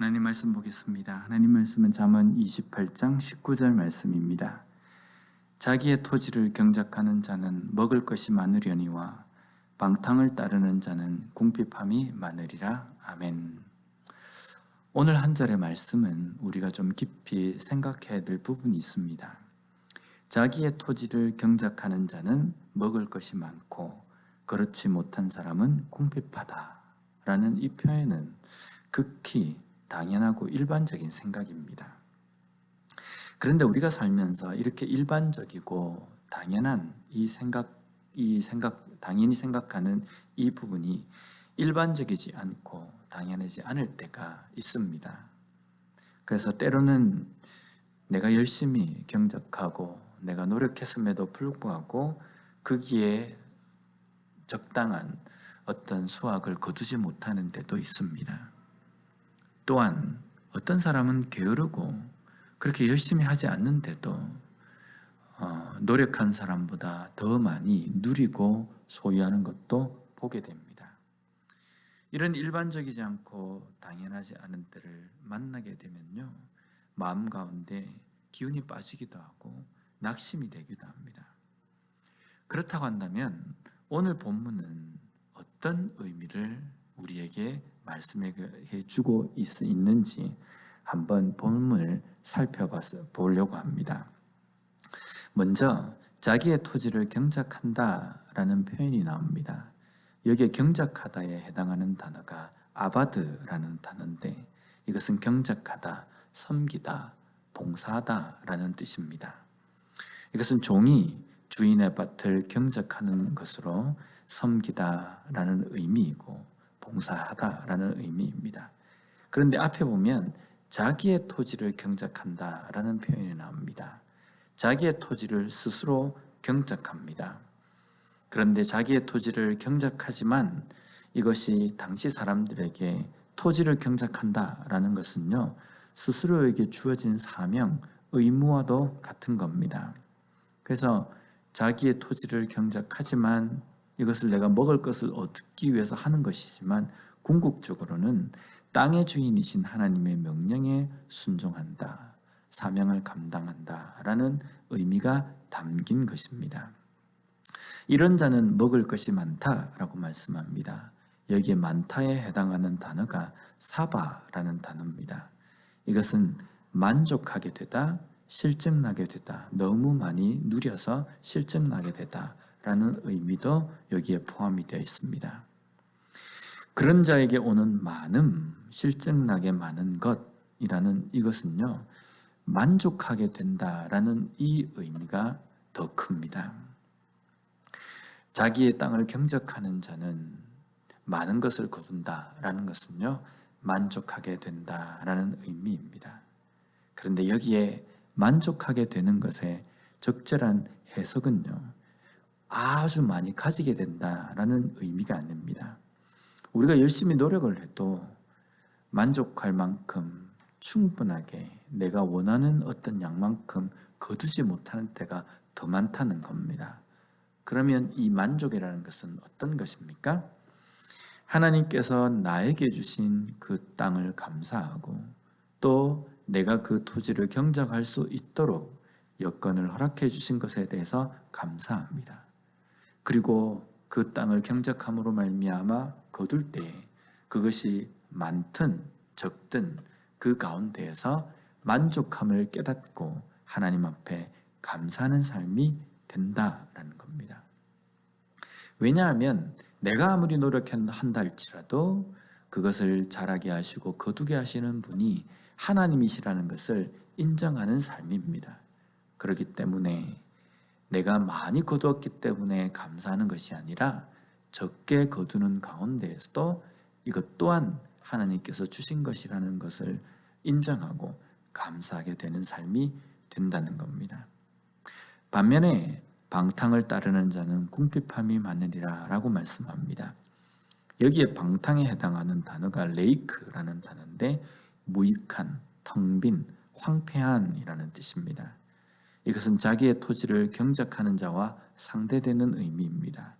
하나님 말씀 보겠습니다. 하나님 말씀은 잠언 28장 19절 말씀입니다. 자기의 토지를 경작하는 자는 먹을 것이 많으려니와 방탕을 따르는 자는 궁핍함이 많으리라. 아멘. 오늘 한 절의 말씀은 우리가 좀 깊이 생각해야 될 부분이 있습니다. 자기의 토지를 경작하는 자는 먹을 것이 많고 그렇지 못한 사람은 궁핍하다 라는 이 표현은 극히 당연하고 일반적인 생각입니다. 그런데 우리가 살면서 이렇게 일반적이고 당연한 당연히 생각하는 이 부분이 일반적이지 않고 당연하지 않을 때가 있습니다. 그래서 때로는 내가 열심히 경작하고 내가 노력했음에도 불구하고 거기에 적당한 어떤 수확을 거두지 못하는 때도 있습니다. 또한 어떤 사람은 게으르고 그렇게 열심히 하지 않는데도 노력한 사람보다 더 많이 누리고 소유하는 것도 보게 됩니다. 이런 일반적이지 않고 당연하지 않은 때를 만나게 되면요, 마음 가운데 기운이 빠지기도 하고 낙심이 되기도 합니다. 그렇다고 한다면 오늘 본문은 어떤 의미를 우리에게 말씀해 주고 있는지 한번 본문을 살펴보려고 합니다. 먼저 자기의 토지를 경작한다라는 표현이 나옵니다. 여기에 경작하다에 해당하는 단어가 아바드라는 단어인데 이것은 경작하다, 섬기다, 봉사하다라는 뜻입니다. 이것은 종이 주인의 밭을 경작하는 것으로 섬기다라는 의미이고 봉사하다라는 의미입니다. 그런데 앞에 보면 자기의 토지를 경작한다라는 표현이 나옵니다. 자기의 토지를 스스로 경작합니다. 그런데 자기의 토지를 경작하지만 이것이 당시 사람들에게 토지를 경작한다라는 것은요, 스스로에게 주어진 사명, 의무와도 같은 겁니다. 그래서 자기의 토지를 경작하지만 이것을 내가 먹을 것을 얻기 위해서 하는 것이지만 궁극적으로는 땅의 주인이신 하나님의 명령에 순종한다, 사명을 감당한다라는 의미가 담긴 것입니다. 이런 자는 먹을 것이 많다라고 말씀합니다. 여기에 많다에 해당하는 단어가 사바라는 단어입니다. 이것은 만족하게 되다, 실증나게 되다, 너무 많이 누려서 실증나게 되다 라는 의미도 여기에 포함이 되어 있습니다. 그런 자에게 오는 많음, 실증나게 많은 것이라는 이것은요, 만족하게 된다라는 이 의미가 더 큽니다. 자기의 땅을 경작하는 자는 많은 것을 거둔다라는 것은요, 만족하게 된다라는 의미입니다. 그런데 여기에 만족하게 되는 것의 적절한 해석은요, 아주 많이 가지게 된다라는 의미가 아닙니다. 우리가 열심히 노력을 해도 만족할 만큼 충분하게 내가 원하는 어떤 양만큼 거두지 못하는 때가 더 많다는 겁니다. 그러면 이 만족이라는 것은 어떤 것입니까? 하나님께서 나에게 주신 그 땅을 감사하고 또 내가 그 토지를 경작할 수 있도록 여건을 허락해 주신 것에 대해서 감사합니다. 그리고 그 땅을 경작함으로 말미암아 거둘 때 그것이 많든 적든 그 가운데에서 만족함을 깨닫고 하나님 앞에 감사하는 삶이 된다라는 겁니다. 왜냐하면 내가 아무리 노력한다 할지라도 그것을 자라게 하시고 거두게 하시는 분이 하나님이시라는 것을 인정하는 삶입니다. 그렇기 때문에 내가 많이 거두었기 때문에 감사하는 것이 아니라 적게 거두는 가운데에서도 이것 또한 하나님께서 주신 것이라는 것을 인정하고 감사하게 되는 삶이 된다는 겁니다. 반면에 방탕을 따르는 자는 궁핍함이 많으리라 라고 말씀합니다. 여기에 방탕에 해당하는 단어가 레이크라는 단어인데 무익한, 텅 빈, 황폐한이라는 뜻입니다. 이것은 자기의 토지를 경작하는 자와 상대되는 의미입니다.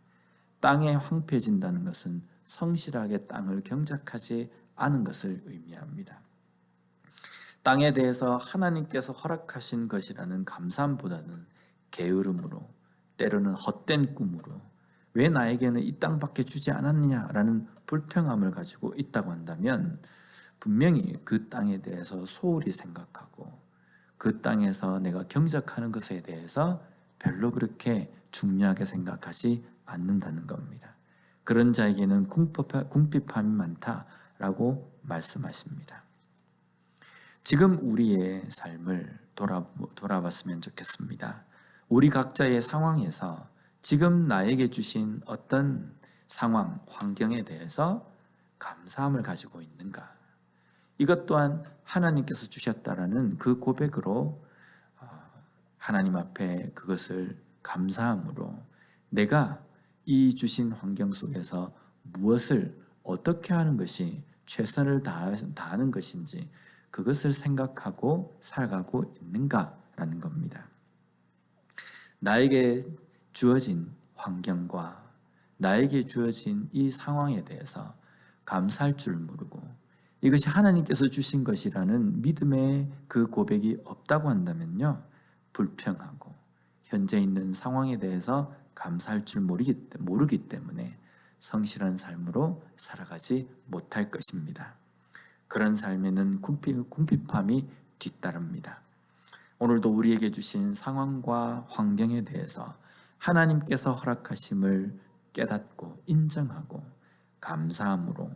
땅에 황폐해진다는 것은 성실하게 땅을 경작하지 않은 것을 의미합니다. 땅에 대해서 하나님께서 허락하신 것이라는 감사함보다는 게으름으로, 때로는 헛된 꿈으로 왜 나에게는 이 땅밖에 주지 않았느냐라는 불평함을 가지고 있다고 한다면 분명히 그 땅에 대해서 소홀히 생각하고 그 땅에서 내가 경작하는 것에 대해서 별로 그렇게 중요하게 생각하지 않는다는 겁니다. 그런 자에게는 궁핍함이 많다라고 말씀하십니다. 지금 우리의 삶을 돌아봤으면 좋겠습니다. 우리 각자의 상황에서 지금 나에게 주신 어떤 상황, 환경에 대해서 감사함을 가지고 있는가? 이것 또한 하나님께서 주셨다라는 그 고백으로 하나님 앞에 그것을 감사함으로 내가 이 주신 환경 속에서 무엇을 어떻게 하는 것이 최선을 다하는 것인지 그것을 생각하고 살아가고 있는가라는 겁니다. 나에게 주어진 환경과 나에게 주어진 이 상황에 대해서 감사할 줄 모르고 이것이 하나님께서 주신 것이라는 믿음의 그 고백이 없다고 한다면요, 불평하고 현재 있는 상황에 대해서 감사할 줄 모르기 때문에 성실한 삶으로 살아가지 못할 것입니다. 그런 삶에는 궁핍함이 뒤따릅니다. 오늘도 우리에게 주신 상황과 환경에 대해서 하나님께서 허락하심을 깨닫고 인정하고 감사함으로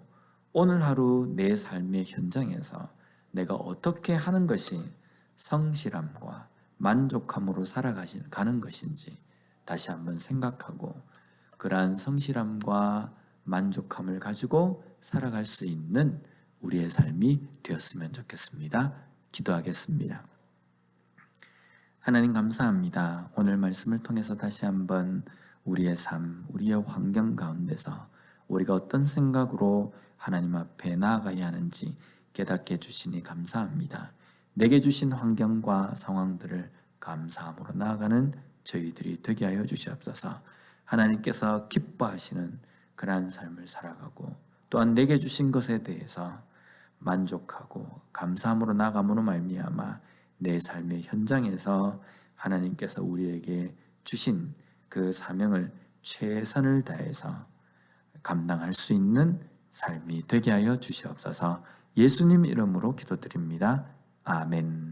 오늘 하루 내 삶의 현장에서 내가 어떻게 하는 것이 성실함과 만족함으로 살아가는 것인지 다시 한번 생각하고 그러한 성실함과 만족함을 가지고 살아갈 수 있는 우리의 삶이 되었으면 좋겠습니다. 기도하겠습니다. 하나님 감사합니다. 오늘 말씀을 통해서 다시 한번 우리의 삶, 우리의 환경 가운데서 우리가 어떤 생각으로 하나님 앞에 나아가야 하는지 깨닫게 해주시니 감사합니다. 내게 주신 환경과 상황들을 감사함으로 나아가는 저희들이 되게 하여 주시옵소서. 하나님께서 기뻐하시는 그러한 삶을 살아가고 또한 내게 주신 것에 대해서 만족하고 감사함으로 나아감으로 말미암아 내 삶의 현장에서 하나님께서 우리에게 주신 그 사명을 최선을 다해서 감당할 수 있는 삶이 되게 하여 주시옵소서. 예수님 이름으로 기도드립니다. 아멘.